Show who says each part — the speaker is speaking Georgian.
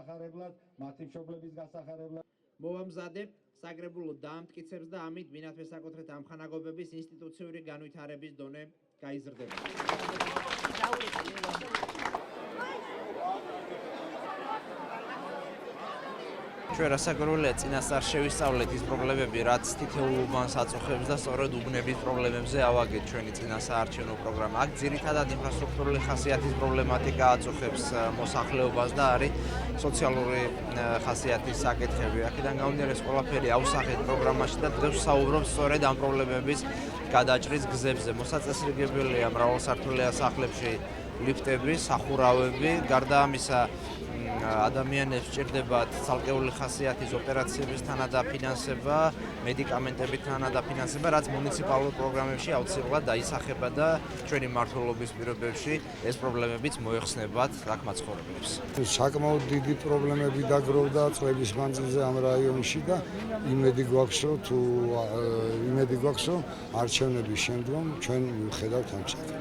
Speaker 1: სახარებლად, მათი მშობლების გასახარებლად
Speaker 2: მოვამზადებთ საგრებულო დაამტკიცებს და ამით ვინათვე საკუთრეთ ამხანაგობების ინსტიტუციური განვითარების დონე გაიზრდება. ჩვენ რასაკვირველია წინასწარ შევისწავლეთ ის პრობლემები, რაც თითოეულ უბანს აწუხებს და სწორედ უბნების პრობლემებზე ავაგეთ ჩვენი წინასაარჩევნო პროგრამა. აქ ძირითადად ინფრასტრუქტურული ხასიათის პრობლემატიკა აწუხებს მოსახლეობას და არის სოციალური ხასიათის საკითხები. აქედან გამომდინარე ეს ყველაფერი ავსახეთ პროგრამაში და დღეს ვსაუბრობთ სწორედ ამ პრობლემების გადაჭრის გზებზე. მოსაწესრიგებელია მრავალსართულიან სახლებში ლიფტები, სახურავები, გარდა ამისა ადამიანებს სჭირდებათ ცალკეული ხასიათის ოპერაციების თანადაფინანსება, მედიკამენტების თანადაფინანსება, რაც მუნიციპალურ პროგრამებში აუცილებლად დაისახება და ჩვენი მმართველობის პირობებში ეს პრობლემებიც მოეხსნებათ აქ მაცხოვრებლებს.
Speaker 3: საკმაოდ დიდი პრობლემები დაგროვდა წლების მანძილზე ამ რაიონში და იმედი გვაქვს, რომ არჩევნების შემდგომ ჩვენ მივხედავთ ამ საკითხს.